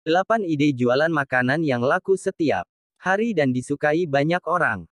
8 ide jualan makanan yang laku setiap hari dan disukai banyak orang.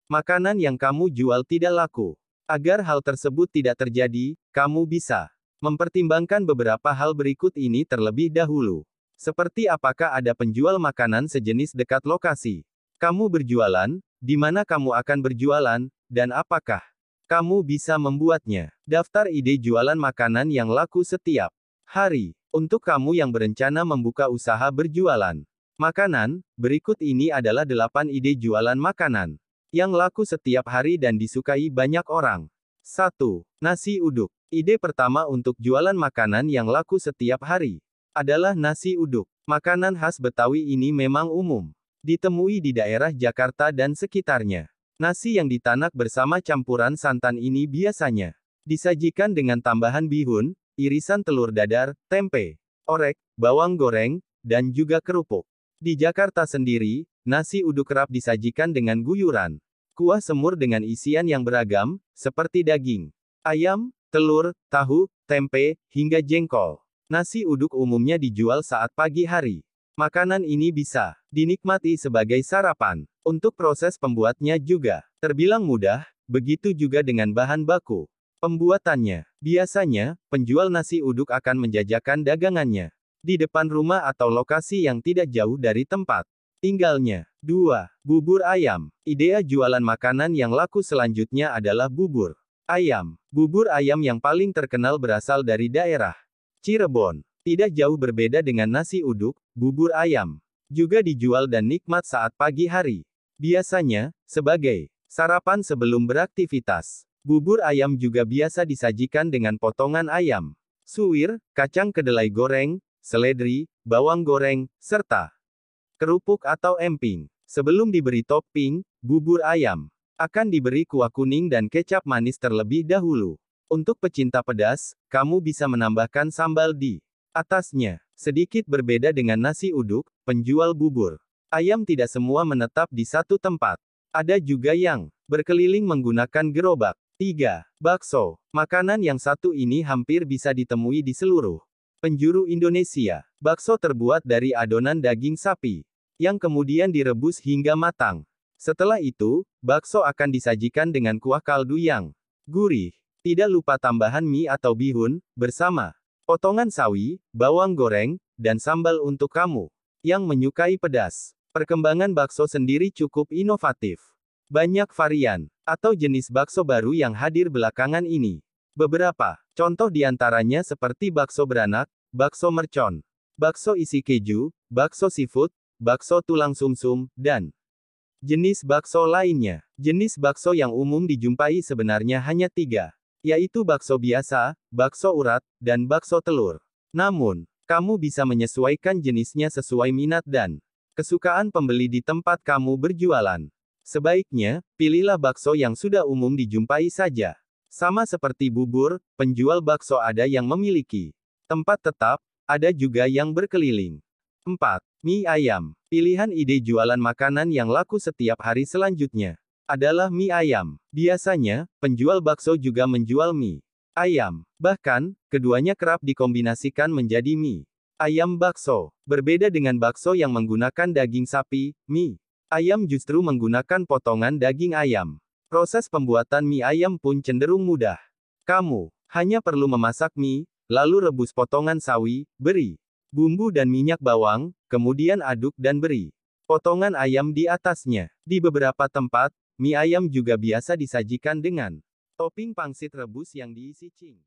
Makanan yang kamu jual tidak laku. Agar hal tersebut tidak terjadi, kamu bisa mempertimbangkan beberapa hal berikut ini terlebih dahulu. Seperti apakah ada penjual makanan sejenis dekat lokasi kamu berjualan, di mana kamu akan berjualan, dan apakah kamu bisa membuatnya. Daftar ide jualan makanan yang laku setiap hari. Untuk kamu yang berencana membuka usaha berjualan makanan, berikut ini adalah 8 ide jualan makanan yang laku setiap hari dan disukai banyak orang. 1. Nasi uduk. Ide pertama untuk jualan makanan yang laku setiap hari adalah nasi uduk. Makanan khas Betawi ini memang umum ditemui di daerah Jakarta dan sekitarnya. Nasi yang ditanak bersama campuran santan ini biasanya disajikan dengan tambahan bihun, irisan telur dadar, tempe, orek, bawang goreng, dan juga kerupuk. Di Jakarta sendiri, nasi uduk kerap disajikan dengan guyuran kuah semur dengan isian yang beragam, seperti daging, ayam, telur, tahu, tempe, hingga jengkol. Nasi uduk umumnya dijual saat pagi hari. Makanan ini bisa dinikmati sebagai sarapan. Untuk proses pembuatnya juga terbilang mudah, begitu juga dengan bahan baku pembuatannya. Biasanya, penjual nasi uduk akan menjajakan dagangannya di depan rumah atau lokasi yang tidak jauh dari tempat tinggalnya. 2. Bubur ayam. Ide jualan makanan yang laku selanjutnya adalah bubur ayam. Bubur ayam yang paling terkenal berasal dari daerah Cirebon. Tidak jauh berbeda dengan nasi uduk, bubur ayam juga dijual dan nikmat saat pagi hari. Biasanya, sebagai sarapan sebelum beraktivitas. Bubur ayam juga biasa disajikan dengan potongan ayam suwir, kacang kedelai goreng, seledri, bawang goreng, serta kerupuk atau emping. Sebelum diberi topping, bubur ayam akan diberi kuah kuning dan kecap manis terlebih dahulu. Untuk pecinta pedas, kamu bisa menambahkan sambal di atasnya. Sedikit berbeda dengan nasi uduk, penjual bubur ayam tidak semua menetap di satu tempat. Ada juga yang berkeliling menggunakan gerobak. 3. Bakso. Makanan yang satu ini hampir bisa ditemui di seluruh penjuru Indonesia. Bakso terbuat dari adonan daging sapi yang kemudian direbus hingga matang. Setelah itu, bakso akan disajikan dengan kuah kaldu yang gurih. Tidak lupa tambahan mie atau bihun, bersama potongan sawi, bawang goreng, dan sambal untuk kamu yang menyukai pedas. Perkembangan bakso sendiri cukup inovatif. Banyak varian atau jenis bakso baru yang hadir belakangan ini. Beberapa contoh diantaranya seperti bakso beranak, bakso mercon, bakso isi keju, bakso seafood, bakso tulang sumsum, dan jenis bakso lainnya. Jenis bakso yang umum dijumpai sebenarnya hanya 3, yaitu bakso biasa, bakso urat, dan bakso telur. Namun, kamu bisa menyesuaikan jenisnya sesuai minat dan kesukaan pembeli di tempat kamu berjualan. Sebaiknya, pilihlah bakso yang sudah umum dijumpai saja. Sama seperti bubur, penjual bakso ada yang memiliki tempat tetap, ada juga yang berkeliling. 4. Mie ayam. Pilihan ide jualan makanan yang laku setiap hari selanjutnya adalah mie ayam. Biasanya, penjual bakso juga menjual mie ayam. Bahkan, keduanya kerap dikombinasikan menjadi mie ayam bakso. Berbeda dengan bakso yang menggunakan daging sapi, mie ayam justru menggunakan potongan daging ayam. Proses pembuatan mie ayam pun cenderung mudah. Kamu hanya perlu memasak mie, lalu rebus potongan sawi, beri bumbu dan minyak bawang, kemudian aduk dan beri potongan ayam di atasnya. Di beberapa tempat, mie ayam juga biasa disajikan dengan topping pangsit rebus yang diisi cing.